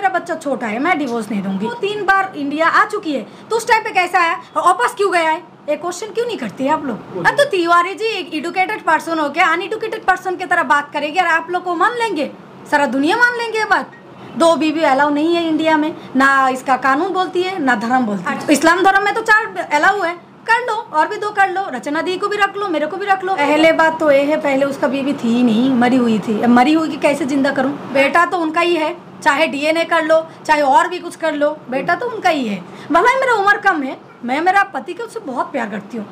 मेरा बच्चा छोटा है, मैं डिवोर्स नहीं दूंगी। 3 बार इंडिया आ चुकी है तो उस टाइम पे कैसा आया और वापस क्यों गया है, ये क्वेश्चन क्यों नहीं करते हैं आप लोग? अब तो तिवारी जी एक एडुकेटेड पर्सन हो के अनएडुकेटेड पर्सन की तरह बात करेंगे और आप लोग को मान लेंगे, सारा दुनिया मान लेंगे ये बात। 2 बीवी अलाउ नहीं है इंडिया में, ना इसका कानून बोलती है ना धर्म बोलती है। इस्लाम धर्म में तो 4 अलाउ है, कर लो और भी 2 कर लो, रचना दी को भी रख लो, मेरे को भी रख लो। पहले बात तो ये है, पहले उसका बीवी थी ही नहीं, मरी हुई थी। अब मरी हुई की कैसे जिंदा करूं? बेटा तो उनका ही है, चाहे डीएनए कर लो चाहे और भी कुछ कर लो, बेटा तो उनका ही है। भला ही मेरा उम्र कम है, मैं मेरा पति के उससे बहुत प्यार करती हूँ,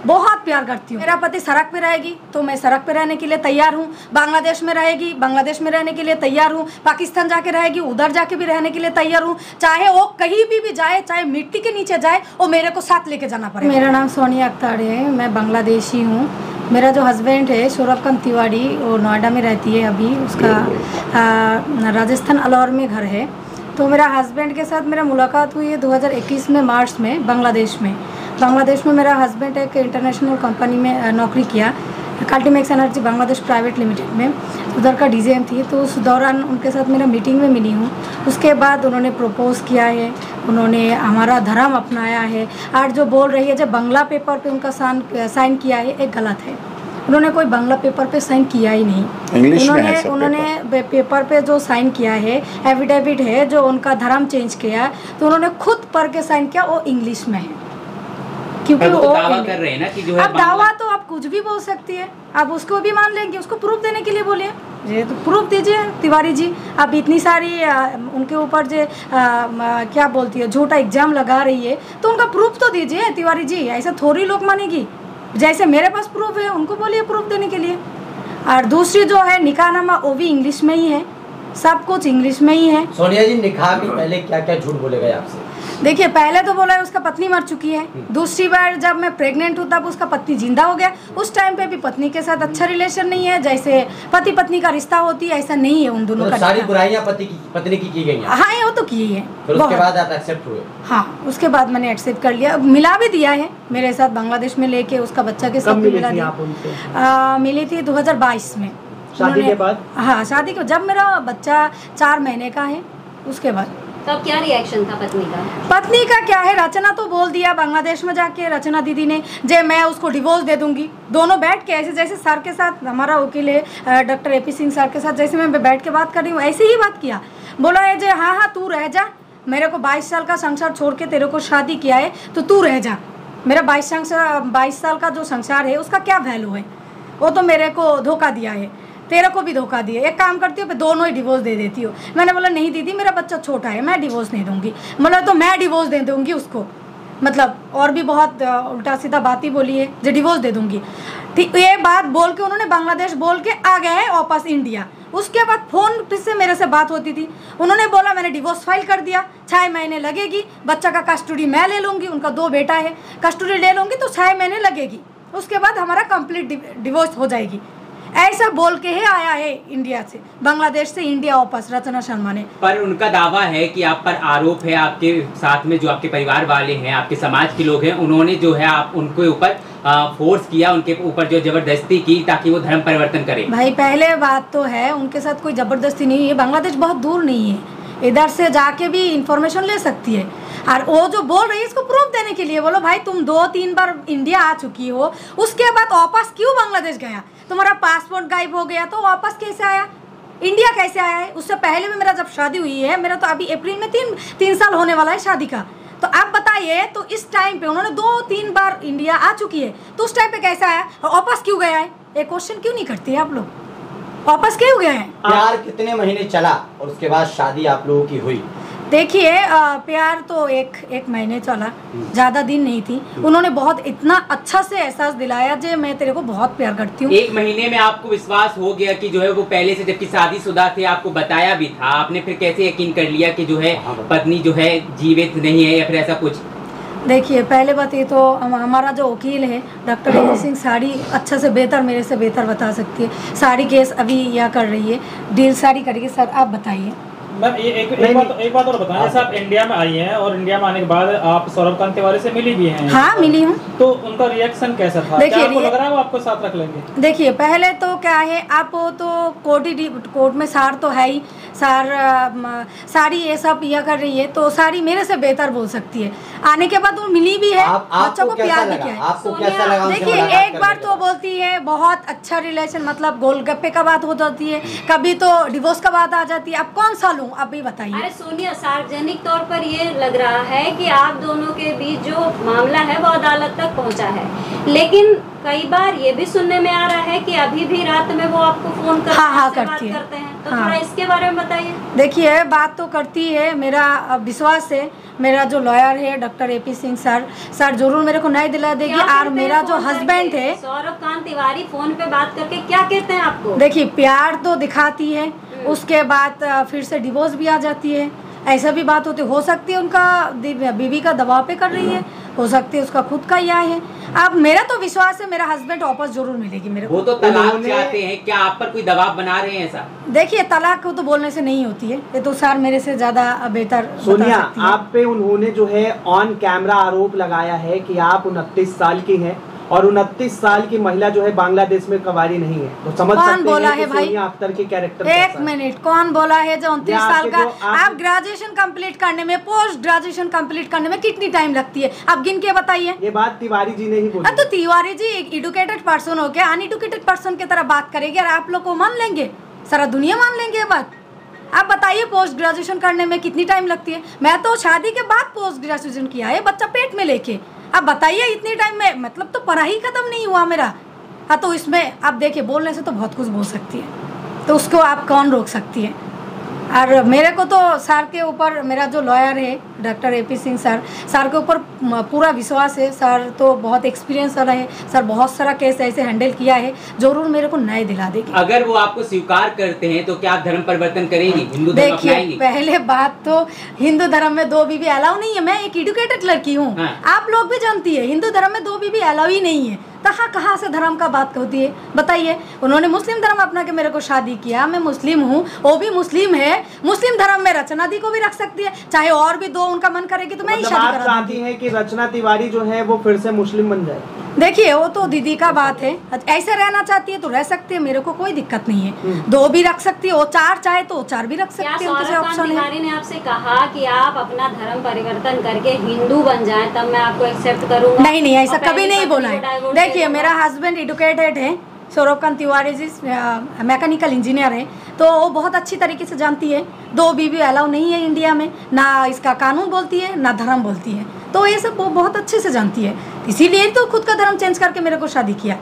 बहुत प्यार करती हूँ। मेरा पति सड़क पे रहेगी तो मैं सड़क पे रहने के लिए तैयार हूँ, बांग्लादेश में रहेगी बांग्लादेश में रहने के लिए तैयार हूँ, पाकिस्तान जाके रहेगी उधर जाके भी रहने के लिए तैयार हूँ। चाहे वो कहीं भी जाए, चाहे मिट्टी के नीचे जाए, वो मेरे को साथ लेके जाना पड़ेगा। मेरा नाम सोनिया अख्तर है, मैं बांग्लादेशी हूँ। मेरा जो हस्बैंड है सौरभ तिवारी, वो नोएडा में रहती है अभी, उसका राजस्थान अलौर में घर है। तो मेरा हस्बैंड के साथ मेरा मुलाकात हुई है 2021 में मार्च में बांग्लादेश में। मेरा हस्बैंड एक इंटरनेशनल कंपनी में नौकरी किया, कल्टीमेक्स एनर्जी बांग्लादेश प्राइवेट लिमिटेड में, उधर का डीजीएम थी। तो उस दौरान उनके साथ मेरा मीटिंग में मिली हूँ। उसके बाद उन्होंने प्रपोज़ किया है, उन्होंने हमारा धर्म अपनाया है। आज जो बोल रही है जब बांग्ला पेपर पे उनका साइन किया है, एक गलत है। उन्होंने कोई बांग्ला पेपर पे साइन किया ही नहीं। उन्होंने पेपर पे जो साइन किया है, एफिडेविट है, जो उनका धर्म चेंज किया, तो उन्होंने खुद पढ़ के साइन किया, वो इंग्लिश में है। क्योंकि वो दावा कर रहे हैं ना कि जो है, अब दावा तो आप कुछ भी बोल सकती है, आप उसको भी मान लेंगे, उसको प्रूफ देने के लिए बोलिए, ये तो प्रूफ दीजिए तिवारी जी। आप इतनी सारी उनके ऊपर जो क्या बोलती है झूठा एग्जाम लगा रही है, तो उनका प्रूफ तो दीजिए तिवारी जी। ऐसा थोड़ी लोग मानेगी, जैसे मेरे पास प्रूफ है उनको बोलिए प्रूफ देने के लिए। और दूसरी जो है निकाहनामा, वो भी इंग्लिश में ही है, सब कुछ इंग्लिश में ही है। सोनिया जी, निकाह के पहले क्या क्या झूठ बोले गए आपसे? देखिए, पहले तो बोला है उसका पत्नी मर चुकी है। दूसरी बार जब मैं प्रेग्नेंट हूँ तब उसका पति जिंदा हो गया। उस टाइम पे भी पत्नी के साथ अच्छा रिलेशन नहीं है, जैसे पति पत्नी का रिश्ता होती है ऐसा नहीं है उन दोनों तो का। सारी बुराइयां पत्नी की गई हैं। हाँ, वो तो की है। फिर उसके बाद आप एक्सेप्ट हुए? हाँ, उसके बाद मैंने एक्सेप्ट कर लिया, मिला भी दिया है मेरे साथ बांग्लादेश में लेके, उसका बच्चा के साथ मिला दिया। मिली थी 2022 में। शादी के बाद? हाँ, शादी के जब मेरा बच्चा 4 महीने का है उसके बाद। तब क्या रिएक्शन था पत्नी का क्या है, रचना तो बोल दिया बांग्लादेश में जाके, रचना दीदी ने जे मैं उसको डिवोर्स दे दूंगी। दोनों बैठ के ऐसे, जैसे सर के साथ हमारा वकील है डॉक्टर AP सिंह सर के साथ जैसे मैं बैठ के बात कर रही हूँ, ऐसे ही बात किया। बोला है जे हाँ तू रह जा, मेरे को 22 साल का संसार छोड़ के तेरे को शादी किया है तो तू रह जा। मेरा 22 साल का जो संसार है उसका क्या वैल्यू है? वो तो मेरे को धोखा दिया है, तेरे को भी धोखा दिया। एक काम करती हूँ, दोनों ही डिवोर्स दे देती हूँ। मैंने बोला नहीं दीदी, मेरा बच्चा छोटा है, मैं डिवोर्स नहीं दूंगी। मतलब तो मैं डिवोर्स दे दूंगी उसको, मतलब और भी बहुत उल्टा सीधा बात ही बोली है जो डिवोर्स दे दूंगी। ठीक, ये बात बोल के उन्होंने बांग्लादेश बोल के आ गए हैं वापस इंडिया। उसके बाद फ़ोन से मेरे से बात होती थी, उन्होंने बोला मैंने डिवोर्स फाइल कर दिया, 6 महीने लगेगी, बच्चा का कस्टडी मैं ले लूँगी, उनका 2 बेटा है, कस्टडी ले लूँगी तो 6 महीने लगेगी, उसके बाद हमारा कंप्लीट डिवोर्स हो जाएगी। ऐसा बोल के ही आया है इंडिया से, बांग्लादेश से इंडिया वापस रचना शर्मा ने। पर उनका दावा है कि आप पर आरोप है, आपके साथ में जो आपके परिवार वाले हैं, आपके समाज के लोग हैं, उन्होंने जो है आप उनके ऊपर फोर्स किया, उनके ऊपर जो जबरदस्ती की ताकि वो धर्म परिवर्तन करें। भाई पहले बात तो है उनके साथ कोई जबरदस्ती नहीं है, बांग्लादेश बहुत दूर नहीं है, इधर से जाके भी इंफॉर्मेशन ले सकती है। और वो जो बोल रही है इसको प्रूफ देने के लिए बोलो भाई तुम 2-3 बार इंडिया आ चुकी हो, उसके बाद वापस क्यों बांग्लादेश गया? तुम्हारा पासपोर्ट गायब हो गया तो वापस कैसे आया? इंडिया कैसे आया है? उससे पहले भी मेरा जब शादी हुई है, मेरा तो अभी अप्रैल में 3 साल होने वाला है शादी का। तो आप बताइए, तो इस टाइम पे उन्होंने 2-3 बार इंडिया आ चुकी है, तो उस टाइम पे कैसे आया और वापस क्यों गया है? ये क्वेश्चन क्यों नहीं करते आप लोग? वापस क्यों गए हैं? प्यार कितने महीने चला और उसके बाद शादी आप लोगों की हुई? देखिए, प्यार तो एक महीने चला, ज़्यादा दिन नहीं थी। उन्होंने बहुत इतना अच्छा से एहसास दिलाया जे मैं तेरे को बहुत प्यार करती हूँ। 1 महीने में आपको विश्वास हो गया कि जो है वो पहले से जबकि शादीशुदा थे, आपको बताया भी था, आपने फिर कैसे यकीन कर लिया कि जो है पत्नी जो है जीवित नहीं है या फिर ऐसा कुछ? देखिए, पहले बात ये तो हमारा जो वकील है डॉक्टर AP सिंह साड़ी अच्छा से बेहतर, मेरे से बेहतर बता सकती है। साड़ी केस अभी यह कर रही है, डील साड़ी करेगी। सर आप बताइए। मैम एक बात और बताएं, जैसे आप इंडिया में आई हैं और इंडिया में आने के बाद आप सौरभकांत तिवारी से मिली भी हैं। हाँ मिली हूँ। तो उनका रिएक्शन कैसा था? क्या आपको लग रहा है वो आपको साथ रख लेंगे? देखिए पहले तो क्या है, आप तो कोर्ट में सार तो है ही, सारी ये सब यह कर रही है तो सारी मेरे से बेहतर बोल सकती है। आने के बाद वो मिली भी है, बच्चों को प्यार भी किया है। आपको कैसा लगा? देखिए एक बार तो बोलती है बहुत अच्छा रिलेशन, मतलब गोलगप्पे का बात हो जाती है, कभी तो डिवोर्स का बात आ जाती है। अब कौन सा लूं, आप भी बताइए। अरे सोनिया, सार्वजनिक तौर पर ये लग रहा है कि आप दोनों के बीच जो मामला है वो अदालत तक पहुंचा है, लेकिन कई बार ये भी सुनने में आ रहा है कि अभी भी रात में वो आपको फोन करते हैं, तो थोड़ा इसके बारे में बताइए। देखिए बात तो करती है, मेरा विश्वास है, मेरा जो लॉयर है डॉक्टर AP सिंह सर जरूर मेरे को न्याय दिला देगी। और मेरा जो हस्बैंड है सौरभकांत तिवारी फोन पे बात करके क्या कहते हैं आपको? देखिए प्यार तो दिखाती है, उसके बाद फिर से डिवोर्स भी आ जाती है। ऐसा भी बात होती हो सकती है उनका बीवी का दबाव पे कर रही है, हो सकती है उसका खुद का यह है। अब मेरा तो विश्वास है मेरा हस्बैंड वापस जरूर मिलेगी मेरे को। वो तो तलाक चाहते हैं, क्या आप पर कोई दबाव बना रहे हैं ऐसा? देखिए तलाक को तो बोलने से नहीं होती है, ये तो सर मेरे से ज्यादा बेहतर। सोनिया, आप पे उन्होंने जो है ऑन कैमरा आरोप लगाया है कि आप 29 साल की हैं और 29 साल की महिला जो है बांग्लादेश में कवारी नहीं है, तो समझ सकते बोला हैं है कि भाई? सोनिया अख्तर के कैरेक्टर। एक मिनट, कौन बोला है जो 29 साल का? आप ग्रेजुएशन कंप्लीट करने में, पोस्ट ग्रेजुएशन कंप्लीट करने में कितनी टाइम लगती है, आप गिन के बताइए। ये बात तिवारी जी ने ही बोली। तो तिवारी जी एक एडुकेटेड पर्सन हो के अनएडुकेटेड पर्सन की तरह बात करेगी और आप लोग को मान लेंगे, सारा दुनिया मान लेंगे ये बात? आप बताइए पोस्ट ग्रेजुएशन करने में कितनी टाइम लगती है? मैं तो शादी के बाद पोस्ट ग्रेजुएशन किया है, बच्चा पेट में लेके। अब बताइए इतनी टाइम में, मतलब तो पढ़ाई खत्म नहीं हुआ मेरा। हाँ तो इसमें आप देखिए बोलने से तो बहुत कुछ बोल सकती है, तो उसको आप कौन रोक सकती है? और मेरे को तो सर के ऊपर, मेरा जो लॉयर है डॉक्टर AP सिंह सर के ऊपर पूरा विश्वास है। सर तो बहुत एक्सपीरियंस वाला है, सर बहुत सारा केस ऐसे हैंडल किया है, जरूर मेरे को न्याय दिला देगी। अगर वो आपको स्वीकार करते हैं तो क्या आप धर्म परिवर्तन करेंगी, हिंदू धर्म अपनाएंगी? पहले बात तो हिंदू धर्म में 2 बीवी अलाउ नहीं है। मैं एक एडुकेटेड लड़की हूँ, आप लोग भी जानती है हिंदू धर्म में 2 बीवी अलाउ ही नहीं है। कहाँ से धर्म का बात होती है बताइए? उन्होंने मुस्लिम धर्म अपना के मेरे को शादी किया, मैं मुस्लिम हूँ, वो भी मुस्लिम है। मुस्लिम धर्म में रचना दी को भी रख सकती है, चाहे और भी 2 उनका मन करेगी तो मैं ही शादी करा दूंगी। आप चाहती हैं कि रचना तिवारी जो है वो फिर से मुस्लिम बन जाए? देखिए वो तो दीदी का बात है, ऐसे रहना चाहती है तो रह सकती है, मेरे को कोई दिक्कत नहीं है। 2 भी रख सकती है, वो 4 चाहे तो 4 भी रख सकती है। सौरभकांत तिवारी ने आपसे कहा कि आप अपना धर्म परिवर्तन करके हिंदू बन जाएं तब मैं आपको एक्सेप्ट करूंगा? नहीं, ऐसा कभी नहीं बोला है। देखिए मेरा हस्बैंड एडुकेटेड है, सौरभकांत तिवारी जी मैकेनिकल इंजीनियर है, तो वो बहुत अच्छी तरीके से जानती है 2 बीवी अलाउ नहीं है इंडिया में, ना इसका कानून बोलती है ना धर्म बोलती है, तो ये सब वो बहुत अच्छे से जानती है। इसीलिए तो खुद का धर्म चेंज करके मेरे को शादी किया।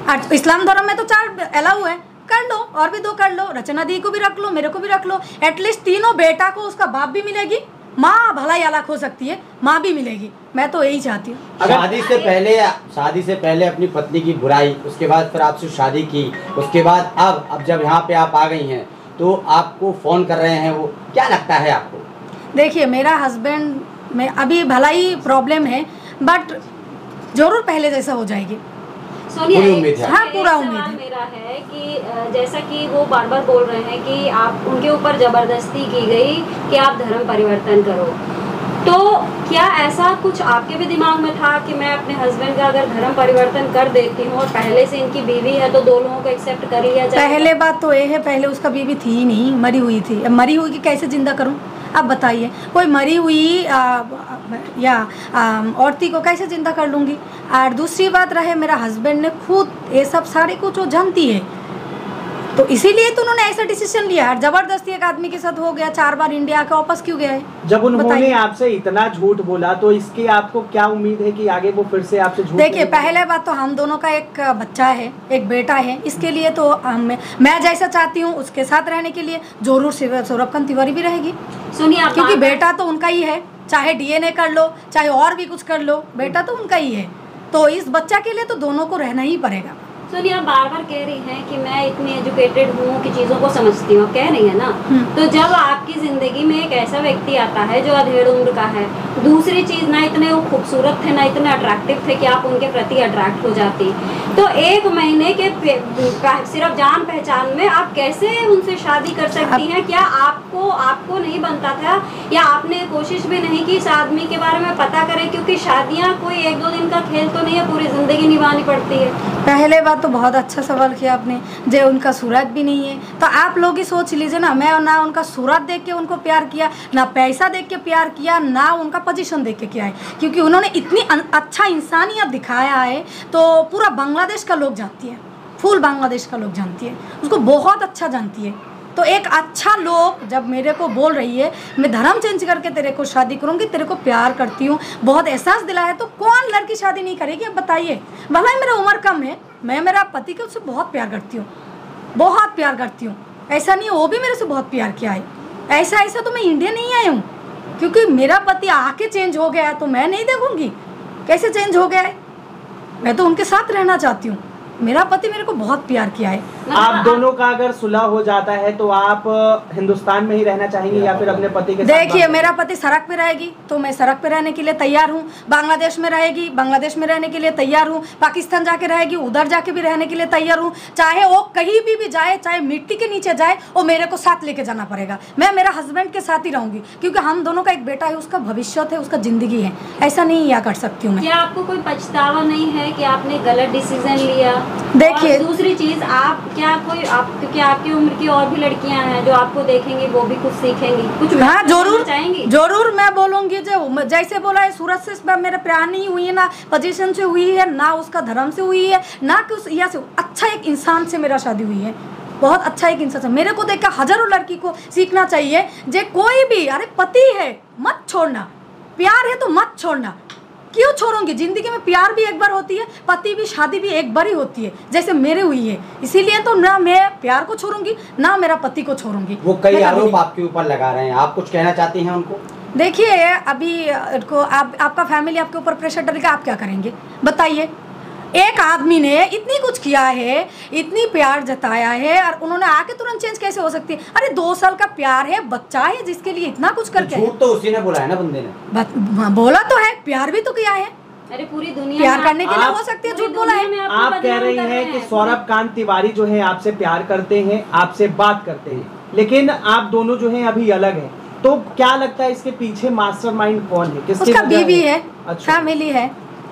और इस्लाम धर्म में तो 4 अलाउ है, कर लो, और भी 2 कर लो, रचना दी को भी रख लो, मेरे को भी रख लो। एटलीस्ट तीनों बेटा को उसका बाप भी मिलेगी, माँ भलाई अलग हो सकती है, माँ भी मिलेगी। मैं तो यही चाहती हूँ। शादी से पहले अपनी पत्नी की बुराई, उसके बाद फिर आपसे शादी की, उसके बाद अब जब यहाँ पे आप आ गई हैं तो आपको फोन कर रहे हैं, वो क्या लगता है आपको? देखिए मेरा हस्बैंड में अभी भलाई प्रॉब्लम है, बट जरूर पहले जैसा हो जाएगी। सोनिया, हाँ पूरा उम्मीद है। मेरा है कि जैसा कि वो बार बार बोल रहे हैं कि आप उनके ऊपर जबरदस्ती की गई कि आप धर्म परिवर्तन करो, तो क्या ऐसा कुछ आपके भी दिमाग में था कि मैं अपने हस्बैंड का अगर धर्म परिवर्तन कर देती हूँ और पहले से इनकी बीवी है तो 2 लोगों को एक्सेप्ट कर लिया जाए? पहले बात तो ये है, पहले उसका बीवी थी ही नहीं, मरी हुई थी। मरी हुई की कैसे जिंदा करूँ? अब बताइए, कोई मरी हुई या औरती को कैसे जिंदा कर लूँगी? और दूसरी बात रहे, मेरा हस्बैंड ने खुद ये सब सारे कुछ वो जानती है, तो इसीलिए तो उन्होंने ऐसा डिसीजन लिया। और जबरदस्ती एक आदमी के साथ हो गया, 4 बार इंडिया का वापस क्यों गया है? जब उन्होंने आपसे इतना झूठ बोला तो इसके आपको क्या उम्मीद है कि आगे वो फिर से आपसे झूठ? देखिए पहले बात तो हम दोनों का एक बच्चा है, एक बेटा है, इसके लिए तो मैं जैसा चाहती हूँ उसके साथ रहने के लिए जरूर सौरभकांत तिवारी भी रहेगी। सुनिए, क्योंकि बेटा तो उनका ही है, चाहे DNA कर लो, चाहे और भी कुछ कर लो, बेटा तो उनका ही है, तो इस बच्चा के लिए तो दोनों को रहना ही पड़ेगा। सोनिया बार बार कह रही हैं कि मैं इतनी एजुकेटेड हूँ कि चीज़ों को समझती हूँ, कह रही है ना। तो जब आपकी ज़िंदगी में एक ऐसा व्यक्ति आता है जो अधेड़ उम्र का है, दूसरी चीज़ ना इतने वो खूबसूरत थे ना इतने अट्रैक्टिव थे कि आप उनके प्रति अट्रैक्ट हो जाती, तो 1 महीने के सिर्फ जान पहचान में आप कैसे उनसे शादी कर सकती हैं? क्या आपको नहीं बनता था, या आपने कोशिश भी नहीं की इस आदमी के बारे में पता करें? क्योंकि शादियाँ कोई 1-2 दिन का खेल तो नहीं है, पूरी ज़िंदगी निभानी पड़ती है। पहले बात तो बहुत अच्छा सवाल किया आपने, जो उनका सूरत भी नहीं है, तो आप लोग ही सोच लीजिए ना, मैं ना उनका सूरत देख के उनको प्यार किया, ना पैसा देख के प्यार किया, ना उनका पोजीशन देख के किया है, क्योंकि उन्होंने इतनी अच्छा इंसानियत दिखाया है तो पूरा बांग्लादेश का लोग जानती है, फुल बांग्लादेश का लोग जानती है, उसको बहुत अच्छा जानती है। तो एक अच्छा लोग जब मेरे को बोल रही है मैं धर्म चेंज करके तेरे को शादी करूँगी, तेरे को प्यार करती हूँ, बहुत एहसास दिलाया, तो कौन लड़की शादी नहीं करेगी? अब बताइए। भला ही मेरा उम्र कम है, मैं मेरा पति को उससे बहुत प्यार करती हूँ, बहुत प्यार करती हूँ, ऐसा नहीं है वो भी मेरे से बहुत प्यार किया है। ऐसा तो मैं इंडिया नहीं आई हूँ, क्योंकि मेरा पति आके चेंज हो गया है तो मैं नहीं देखूँगी कैसे चेंज हो गया है, मैं तो उनके साथ रहना चाहती हूँ। मेरा पति मेरे को बहुत प्यार किया है। आप दोनों का अगर सुलह हो जाता है तो आप हिंदुस्तान में ही रहना चाहेंगे या फिर अपने पति के साथ? देखिए, मेरा पति सड़क पे रहेगी तो मैं सड़क पे रहने के लिए तैयार हूँ, बांग्लादेश में रहेगी बांग्लादेश में रहने के लिए तैयार हूँ, पाकिस्तान जाके रहेगी उधर जाके भी रहने के लिए तैयार हूँ, चाहे वो कहीं भी जाए, चाहे मिट्टी के नीचे जाए, वो मेरे को साथ लेके जाना पड़ेगा। मैं मेरा हस्बैंड के साथ ही रहूँगी, क्योंकि हम दोनों का एक बेटा है, उसका भविष्य है, उसका जिंदगी है, ऐसा नहीं या कर सकती हूँ मैं। क्या आपको कोई पछतावा नहीं है कि आपने गलत डिसीजन लिया? देखिए, दूसरी चीज, आप क्या कोई आप, क्योंकि आपकी उम्र की और भी लड़कियां हैं जो आपको देखेंगी, वो भी कुछ सीखेंगी, कुछ हाँ जरूर चाहेंगी? जरूर मैं बोलूंगी, जो जैसे बोला है सूरत से मेरे प्यार नहीं हुई है, ना पोजीशन से हुई है, ना उसका धर्म से हुई है, ना कि उस या से अच्छा एक इंसान से मेरा शादी हुई है, बहुत अच्छा एक इंसान से। मेरे को देखकर हजारों लड़की को सीखना चाहिए, जे कोई भी, अरे पति है मत छोड़ना, प्यार है तो मत छोड़ना। क्यों छोड़ूंगी? जिंदगी में प्यार भी एक बार होती है, पति भी, शादी भी एक बार ही होती है, जैसे मेरे हुई है, इसीलिए तो ना मैं प्यार को छोड़ूंगी ना मेरा पति को छोड़ूंगी। वो कई आरोप आपके ऊपर लगा रहे हैं, आप कुछ कहना चाहती हैं उनको? देखिए, अभी आपका फैमिली आपके ऊपर प्रेशर डालेगा, आप क्या करेंगे बताइए? एक आदमी ने इतनी कुछ किया है, इतनी प्यार जताया है, और उन्होंने आके तुरंत चेंज कैसे हो सकती है? अरे 2 साल का प्यार है, बच्चा है, जिसके लिए इतना कुछ करके। झूठ तो उसी ने बोला है ना, बंदे ने बोला तो है, प्यार भी तो किया है। अरे पूरी दुनिया प्यार करने के लिए हो सकती है, झूठ बोला है। आप कह रही हैं कि सौरभ कांत तिवारी जो है आपसे प्यार करते हैं, आपसे बात करते हैं, लेकिन आप दोनों जो हैं अभी अलग हैं, तो क्या लगता है इसके पीछे मास्टरमाइंड कौन है? किसकी उसका वजह बीवी है, अच्छा। फैमिली है,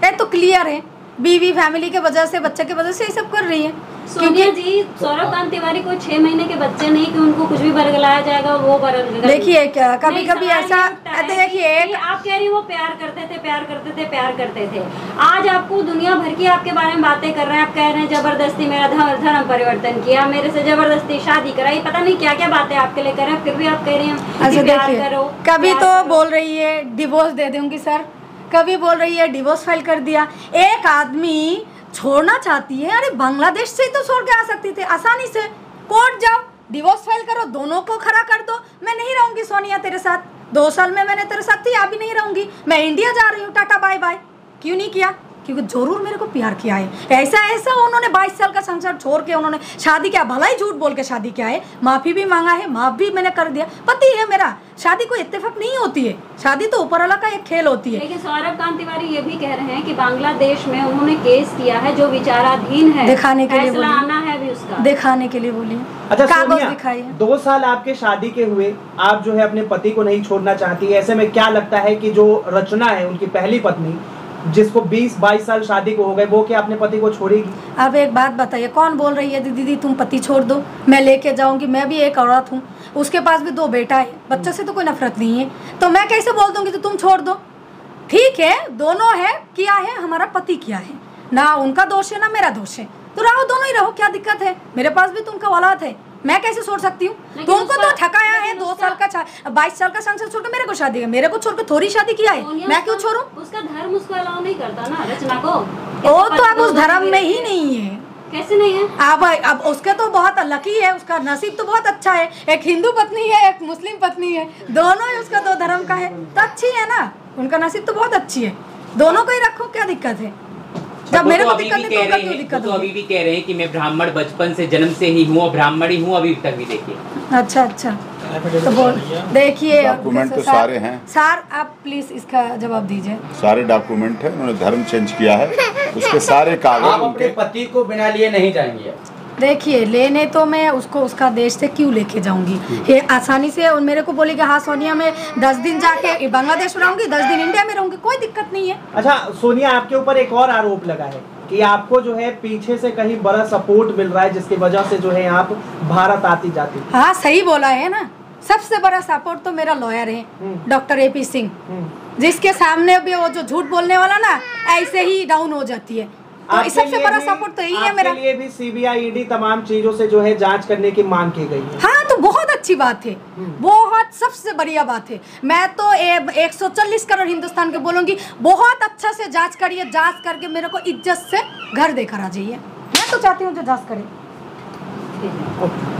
ये तो क्लियर है, बीवी फैमिली के वजह से, बच्चे के वजह से ये सब कर रही है। सोनिया जी, सौरभ कांत तिवारी को 6 महीने के बच्चे नहीं कि उनको कुछ भी बरगलाया जाएगा, वो बरगला। देखिए, क्या कभी कभी ऐसा, देखिए, आप कह रही वो प्यार करते थे, आज आपको दुनिया भर की आपके बारे में बातें कर रहे हैं, आप कह रहे हैं जबरदस्ती मेरा धर्म परिवर्तन किया, मेरे से जबरदस्ती शादी कराई, पता नहीं क्या क्या बातें आपके लिए कर रहे हैं, फिर भी आप कह रही हैं अच्छा देखिए, कभी तो बोल रही है डिवोर्स दे दूंगी सर, कभी बोल रही है डिवोर्स फाइल कर दिया। एक आदमी छोड़ना चाहती है, अरे बांग्लादेश से ही तो छोड़ के आ सकती थी आसानी से, कोर्ट जाओ, डिवोर्स फाइल करो, दोनों को खड़ा कर दो। मैं नहीं रहूंगी सोनिया तेरे साथ, 2 साल में मैंने तेरे साथ थी, अभी नहीं रहूंगी, मैं इंडिया जा रही हूँ, टाटा बाय बाय। क्यों नहीं किया? क्योंकि जरूर मेरे को प्यार किया है। ऐसा उन्होंने 22 साल का संसार छोड़ के उन्होंने शादी किया, भला ही झूठ बोल के शादी किया है, माफ़ी भी मांगा है, माफ़ भी मैंने कर दिया, पति है मेरा। शादी कोई इत्तेफाक नहीं होती है, शादी तो ऊपर वाला का एक खेल होती है। लेकिन सौरभ कांत तिवारी ये भी कह रहे हैं कि बांग्लादेश में उन्होंने केस किया है जो विचाराधीन है, दिखाने के लिए फैसला आना है भी उसका, दिखाने के लिए बोलिए। अच्छा कागज सोनिया, दिखाइए। 2 साल आपके शादी के हुए, आप जो है अपने पति को नहीं छोड़ना चाहती, ऐसे में क्या लगता है कि जो रचना है उनकी पहली पत्नी, जिसको 20-22 साल शादी को हो गए, वो क्या अपने पति को छोड़ेगी? अब एक बात बताइए, कौन बोल रही है दीदी तुम पति छोड़ दो, मैं लेके जाऊंगी? मैं भी एक औरत हूँ, उसके पास भी 2 बेटा है, बच्चों से तो कोई नफरत नहीं है, तो मैं कैसे बोल दूंगी तो तुम छोड़ दो? ठीक है, दोनों है, किया है, हमारा पति किया है, ना उनका दोष है ना मेरा दोष है, तो रहो, दोनों ही रहो, क्या दिक्कत है? मेरे पास भी तो उनका औलाद है, मैं कैसे छोड़ सकती हूँ? तुमको तो ठकाया है, 2 साल का 22 साल का संसार छोड़ के मेरे को शादी है, मेरे को छोड़ के थोड़ी शादी किया है, मैं क्यों छोड़ू? उसका धर्म उसको अलाउ नहीं करता ना रचना को, वो तो अब उस धर्म में ही नहीं है। कैसे नहीं है? अब उसके तो बहुत लकी है, उसका नसीब तो बहुत अच्छा है, एक हिंदू पत्नी है, एक मुस्लिम पत्नी है, दोनों ही उसका 2 धर्म का है, तो अच्छी है ना, उनका नसीब तो बहुत अच्छी है, दोनों को ही रखो, क्या दिक्कत है? जब मेरे तो को अभी दिक्कत भी नहीं कह तो रहे उनका क्यों हैं, दिक्कत तो होगी? अभी भी कह रहे हैं कि मैं ब्राह्मण बचपन से जन्म से ही हूँ और ब्राह्मण ही हूँ अभी तक भी। देखिए अच्छा अच्छा, तो बोल देखिए डॉक्यूमेंट तो सर- सारे हैं। सर आप प्लीज इसका जवाब दीजिए। सारे डॉक्यूमेंट है, उन्होंने धर्म चेंज किया है, उसके सारे कागज आप अपने उनके। पति को बिना लिए नहीं जाएंगे? देखिए लेने तो मैं उसको उसका देश से क्यों लेके जाऊंगी, ये आसानी से। और मेरे को बोले कि हाँ सोनिया मैं 10 दिन जाके बांग्लादेश में रहूंगी, 10 दिन इंडिया में रहूंगी, कोई दिक्कत नहीं है। अच्छा सोनिया, आपके ऊपर एक और आरोप लगा है कि आपको जो है पीछे से कहीं बड़ा सपोर्ट मिल रहा है, जिसकी वजह से जो है आप भारत आती जाती। हाँ सही बोला है ना, सबसे बड़ा सपोर्ट तो मेरा लॉयर है डॉक्टर AP सिंह, जिसके सामने भी वो जो झूठ बोलने वाला ना ऐसे ही डाउन हो जाती है। तो आपके सबसे लिए बड़ा भी- सपोर्ट तो यही है मेरा। आपके लिए भी CBI ED तमाम चीजों से जो है जांच करने की मांग की गई है। हाँ तो बहुत अच्छी बात है, बहुत सबसे बढ़िया बात है। मैं तो 140 करोड़ हिंदुस्तान के बोलूंगी बहुत अच्छा से जांच करिए, जांच करके मेरे को इज्जत से घर देकर आ जाइए। मैं तो चाहती हूँ जो जांच करे। ओके।